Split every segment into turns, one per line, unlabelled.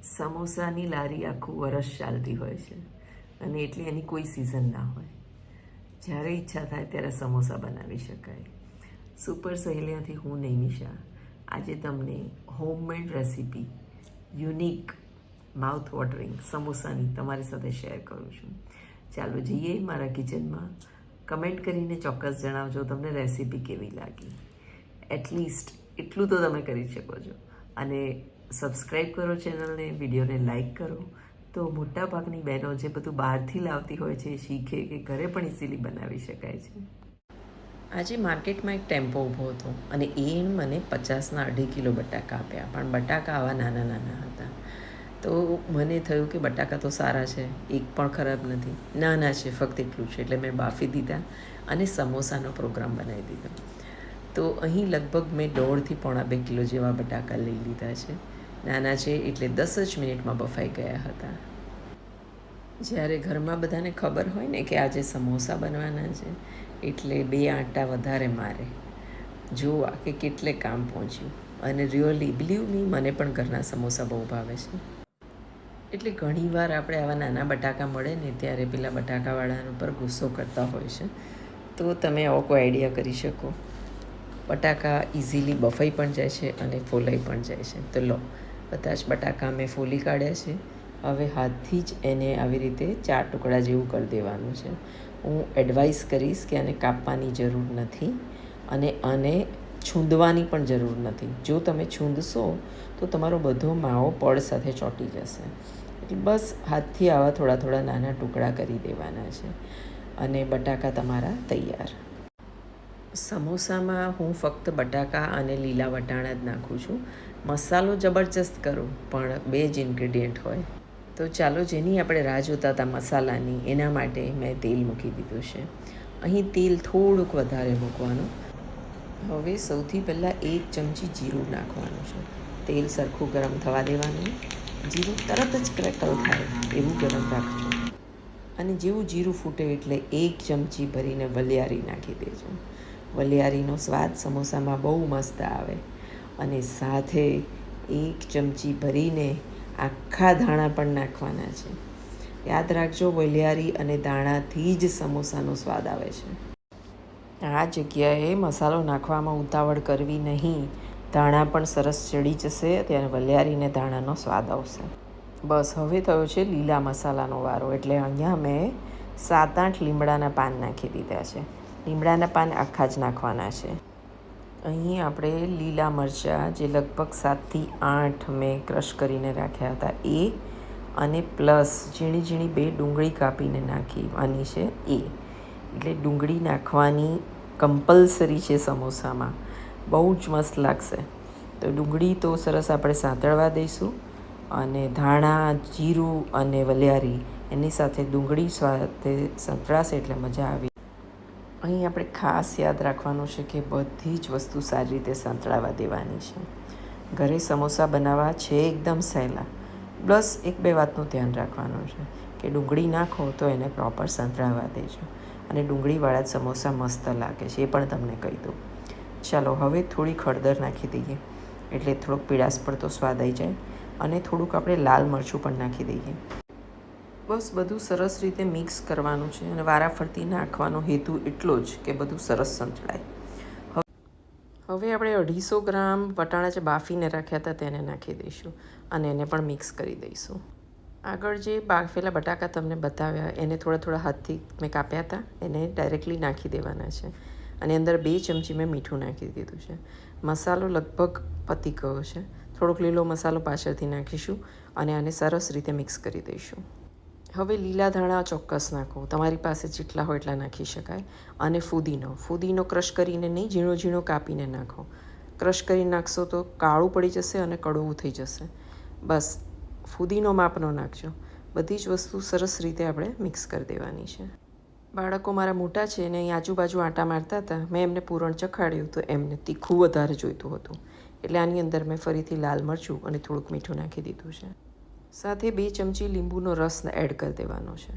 સમોસાની લારી આખું વરસ ચાલતી હોય છે અને એટલે એની કોઈ સિઝન ના હોય. જ્યારે ઈચ્છા થાય ત્યારે સમોસા બનાવી શકાય. સુપર સહેલીયાથી હું નૈમિષા આજે તમને homemade recipe unique mouth watering સમોસાની તમારી સાથે શેર કરું છું. ચાલો જઈએ મારા કિચનમાં. કમેન્ટ કરીને ચોક્કસ જણાવજો તમને રેસીપી કેવી લાગી. એટલીસ્ટ એટલું તો તમે કરી શકો છો. અને સબસ્ક્રાઈબ કરો ચેનલને, વિડીયોને લાઈક કરો તો મોટાભાગની બહેનો જે બધું બહારથી લાવતી હોય છે એ શીખે કે ઘરે પણ ઇઝીલી બનાવી શકાય છે. આજે માર્કેટમાં એક ટેમ્પો ઊભો હતો અને એ મને 50ના 2.5 કિલો બટાકા આપ્યા, પણ બટાકા આવા નાના નાના હતા. તો મને થયું કે બટાકા તો સારા છે, એક પણ ખરાબ નથી, નાના છે, ફક્ત એટલું છે. એટલે મેં બાફી દીધા અને સમોસાનો પ્રોગ્રામ બનાવી દીધો. તો અહીં લગભગ મેં 1.5 થી 2.25 કિલો જેવા બટાકા લઈ લીધા છે. નાના છે એટલે 10 જ મિનિટમાં બફાઈ ગયા હતા. જ્યારે ઘરમાં બધાને ખબર હોય ને કે આજે સમોસા બનવાના છે એટલે 2 આંટા વધારે મારે જોવા કે કેટલે કામ પહોંચ્યું. અને રિયલી બિલીવ મી, મને પણ ઘરના સમોસા બહુ ભાવે છે. એટલે ઘણીવાર આપણે આવા નાના બટાકા મળે ને ત્યારે પેલા બટાકાવાળાના ઉપર ગુસ્સો કરતા હોય છે. તો તમે આવો કોઈ આઈડિયા કરી શકો. બટાકા ઇઝીલી બફાઈ પણ જાય છે અને ફોલાઈ પણ જાય છે. તો લો, બધા જ બટાકા મેં ફોલી કાઢ્યા છે. હવે હાથથી જ એને આવી રીતે 4 ટુકડા જેવું કરી દેવાનું છે. હું એડવાઇસ કરીશ કે આને કાપવાની જરૂર નથી અને આને છૂંદવાની પણ જરૂર નથી. જો તમે છૂંદશો તો તમારો બધો માવો પડ સાથે ચોંટી જશે. એટલે બસ હાથથી આવા થોડા થોડા નાના ટુકડા કરી દેવાના છે અને બટાકા તમારા તૈયાર. સમોસામાં હું ફક્ત બટાકા અને લીલા વટાણા જ નાખું છું. મસાલો જબરજસ્ત કરું પણ 2 જ ઇન્ગ્રીડિયન્ટ હોય. તો ચાલો, જેની આપણે રાહ જોતા હતા મસાલાની, એના માટે મેં તેલ મૂકી દીધું છે. અહીં તેલ થોડુંક વધારે મૂકવાનું. હવે સૌથી પહેલાં 1 ચમચી જીરું નાખવાનું છે. તેલ સરખું ગરમ થવા દેવાનું. જીરું તરત જ ક્રેકલ થાય એવું ગરમ રાખજો. અને જેવું જીરું ફૂટે એટલે 1 ચમચી ભરીને વલિયારી નાખી દેજો. વલિયારીનો સ્વાદ સમોસામાં બહુ મસ્ત આવે. અને સાથે 1 ચમચી ભરીને આખા ધાણા પણ નાખવાના છે. યાદ રાખજો, વલિયારી અને ધાણાથી જ સમોસાનો સ્વાદ આવે છે. આ જગ્યાએ મસાલો નાખવામાં ઉતાવળ કરવી નહીં. ધાણા પણ સરસ ચડી જશે, ત્યારે વલિયારી અને ધાણાનો સ્વાદ આવશે. બસ હવે થયો છે લીલા મસાલાનો વારો. એટલે અહીંયા મેં 7-8 લીમડાના પાન નાખી દીધા છે. લીમડાના પાન આખા જ નાખવાના છે. અહીં આપણે લીલા મરચાં જે લગભગ 7 થી 8 મેં ક્રશ કરીને રાખ્યા હતા એ, અને પ્લસ ઝીણી ઝીણી 2 ડુંગળી કાપીને નાખવાની છે એ. એટલે ડુંગળી નાખવાની કમ્પલસરી છે સમોસામાં, બહુ જ મસ્ત લાગશે. તો ડુંગળી તો સરસ આપણે સાંતળવા દઈશું. અને ધાણા, જીરું અને વલિયારી એની સાથે ડુંગળી સાથે સંતળાશે એટલે મજા આવી. અહીં આપણે ખાસ યાદ રાખવાનું છે કે બધી જ વસ્તુ સારી રીતે સંતળાવા દેવાની છે. ઘરે સમોસા બનાવવા છે એકદમ સહેલા. પ્લસ 1-2 વાતનું ધ્યાન રાખવાનું છે કે ડુંગળી નાખો તો એને પ્રોપર સંતળાવા દેજો. અને ડુંગળીવાળા જ સમોસા મસ્ત લાગે છે, એ પણ તમને કહી દઉં. ચાલો, હવે થોડીક હળદર નાખી દઈએ એટલે થોડોક પીળાશ પડતો સ્વાદ આવી જાય. અને થોડુંક આપણે લાલ મરચું પણ નાખી દઈએ. બસ બધું સરસ રીતે મિક્સ કરવાનું છે અને વારાફરતી નાખવાનો હેતુ એટલો જ કે બધું સરસ સંતળાય. હવે આપણે 250 ગ્રામ વટાણા જે બાફીને રાખ્યા હતા તેને નાખી દઈશું અને એને પણ મિક્સ કરી દઈશું. આગળ જે બાફેલા બટાકા તમને બતાવ્યા એને થોડા થોડા હાથથી મેં કાપ્યા હતા, એને ડાયરેક્ટલી નાખી દેવાના છે. અને અંદર 2 ચમચી મેં મીઠું નાખી દીધું છે. મસાલો લગભગ પતી ગયો છે. થોડોક લીલો મસાલો પાછળથી નાખીશું અને આને સરસ રીતે મિક્સ કરી દઈશું. હવે લીલા ધાણા ચોક્કસ નાખો, તમારી પાસે જેટલા હોય એટલા નાખી શકાય. અને ફુદીનો ક્રશ કરીને નહીં, ઝીણો ઝીણો કાપીને નાખો. ક્રશ કરી નાખશો તો કાળું પડી જશે અને કડવું થઈ જશે. બસ ફુદીનો માપનો નાખજો. બધી જ વસ્તુ સરસ રીતે આપણે મિક્સ કરી દેવાની છે. બાળકો મારા મોટા છે ને અહીં આજુબાજુ આંટા મારતા હતા. મેં એમને પૂરણ ચખાડ્યું તો એમને તીખું વધારે જોઈતું હતું. એટલે આની અંદર મેં ફરીથી લાલ મરચું અને થોડુંક મીઠું નાખી દીધું છે. સાથે 2 ચમચી લીંબુનો રસ એડ કરી દેવાનો છે.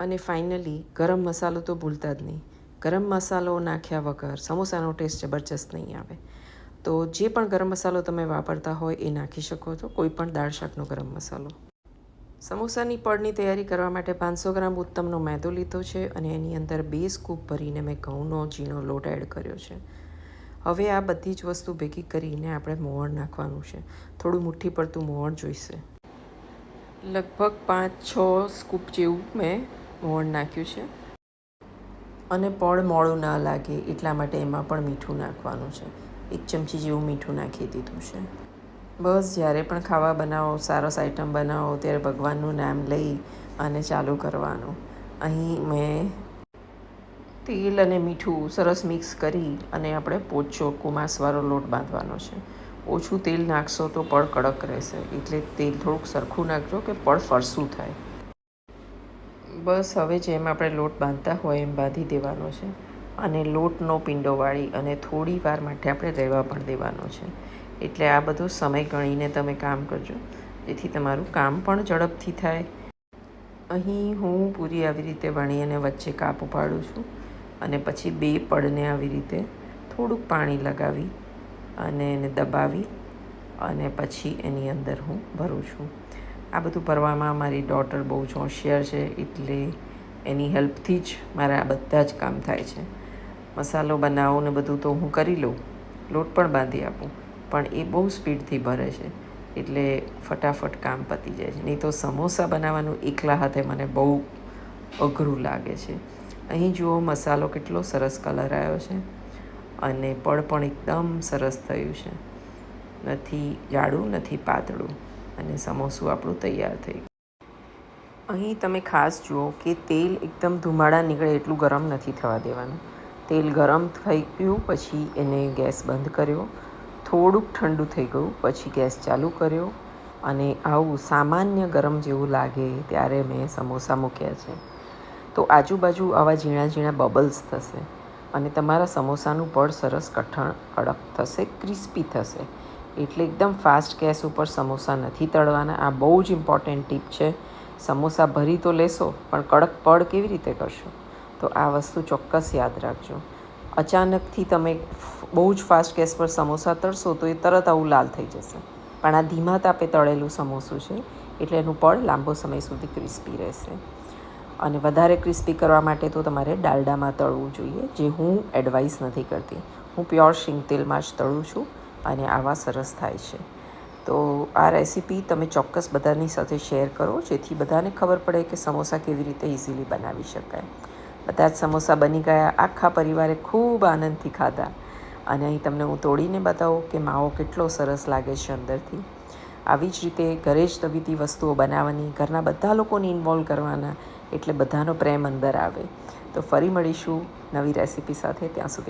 અને ફાઇનલી ગરમ મસાલો તો ભૂલતા જ નહીં. ગરમ મસાલો નાખ્યા વગર સમોસાનો ટેસ્ટ જબરજસ્ત નહીં આવે. તો જે પણ ગરમ મસાલો તમે વાપરતા હોય એ નાખી શકો છો, કોઈ પણ દાળ શાકનો ગરમ મસાલો. સમોસાની પડની તૈયારી કરવા માટે 500 ગ્રામ ઉત્તમનો મેદો લીધો છે અને એની અંદર 2 સ્કૂપ ભરીને મેં ઘઉંનો ઝીણો લોટ એડ કર્યો છે. હવે આ બધી જ વસ્તુ ભેગી કરીને આપણે મોવણ નાખવાનું છે. થોડું મુઠ્ઠી પડતું મોવણ જોઈશે. લગભગ 5-6 સ્કૂપ જેવું મેં મોવણ નાખ્યું છે અને પડ મોડું ના લાગે એટલા માટે એમાં પણ મીઠું નાખવાનું છે. 1 ચમચી જેવું મીઠું નાખી દીધું છે. બસ જ્યારે પણ ખાવા બનાવો, સરસ આઈટમ બનાવો ત્યારે ભગવાનનું નામ લઈ અને ચાલુ કરવાનું. અહીં મેં તેલ અને મીઠું સરસ મિક્સ કરી અને આપણે પોચો કુમાસવાળો લોટ બાંધવાનો છે. ઓછું તેલ નાખશો તો પડ કડક રહેશે, એટલે તેલ થોડુંક સરખું નાખજો કે પડ ફરસું થાય. બસ હવે જેમ આપણે લોટ બાંધતા હોય એમ બાંધી દેવાનો છે અને લોટનો પિંડો વાળી અને થોડી વાર માટે આપણે રહેવા પણ દેવાનો છે. એટલે આ બધો સમય ગણીને તમે કામ કરજો, જેથી તમારું કામ પણ ઝડપથી થાય. અહીં હું પૂરી આવી રીતે વણી અને વચ્ચે કાપ ઉપાડું છું અને પછી 2 પડને આવી રીતે થોડુંક પાણી લગાવી અને એને દબાવી અને પછી એની અંદર હું ભરું છું. આ બધું ભરવામાં મારી ડોટર બહુ જ હોશિયાર છે, એટલે એની હેલ્પથી જ મારા આ બધા જ કામ થાય છે. મસાલો બનાવો ને બધું તો હું કરી લઉં, લોટ પણ બાંધી આપું, પણ એ બહુ સ્પીડથી ભરે છે, એટલે ફટાફટ કામ પતી જાય છે. નહીં તો સમોસા બનાવવાનું એકલા હાથે મને બહુ અઘરું લાગે છે. અહીં જુઓ મસાલો કેટલો સરસ કલર આવ્યો છે અને પડ પણ એકદમ સરસ થયું છે, નથી જાડું નથી પાતળું, અને સમોસું આપણું તૈયાર થઈ ગયું. અહીં તમે ખાસ જુઓ કે તેલ એકદમ ધુમાડા નીકળે એટલું ગરમ નથી થવા દેવાનું. તેલ ગરમ થઈ ગયું પછી એને ગેસ બંધ કર્યો, થોડુંક ઠંડુ થઈ ગયું પછી ગેસ ચાલુ કર્યો અને આવું સામાન્ય ગરમ જેવું લાગે ત્યારે મેં સમોસા મૂક્યા છે. તો આજુબાજુ આવા ઝીણા ઝીણા બબલ્સ થશે અને તમારા સમોસાનું પડ સરસ કઠણ કડક થશે, ક્રિસ્પી થશે. એટલે એકદમ ફાસ્ટ ગેસ ઉપર સમોસા નથી તળવાના. આ બહુ જ ઇમ્પોર્ટન્ટ ટીપ છે. સમોસા ભરી તો લેશો પણ કડક પડ કેવી રીતે કરશો? તો આ વસ્તુ ચોક્કસ યાદ રાખજો. અચાનકથી તમે બહુ જ ફાસ્ટ ગેસ પર સમોસા તળશો તો એ તરત આવું લાલ થઈ જશે, પણ આ ધીમા તાપે તળેલું સમોસું છે એટલે એનું પડ લાંબો સમય સુધી ક્રિસ્પી રહેશે. અને વધારે ક્રિસ્પી કરવા માટે તો તમારે ડાલડામાં તળવું જોઈએ, જે હું એડવાઇસ નથી કરતી. હું પ્યોર શીંગ તેલમાં જ તળું છું અને આવા સરસ થાય છે. તો આ રેસીપી તમે ચોક્કસ બધાની સાથે શેર કરો, જેથી બધાને ખબર પડે કે સમોસા કેવી રીતે ઇઝીલી બનાવી શકાય. બધા જ સમોસા બની ગયા, આખા પરિવારે ખૂબ આનંદથી ખાધા અને અહીં તમને હું તોડીને બતાવું કે માવો કેટલો સરસ લાગે છે અંદરથી. આવી જ રીતે ઘરે જ નવી વસ્તુઓ બનાવવાની, ઘરના બધા લોકોને ઇન્વોલ્વ કરવાના, એટલે બધાનો પ્રેમ અંદર આવે. તો ફરી મળીશું નવી રેસીપી સાથે. ત્યાં સુધી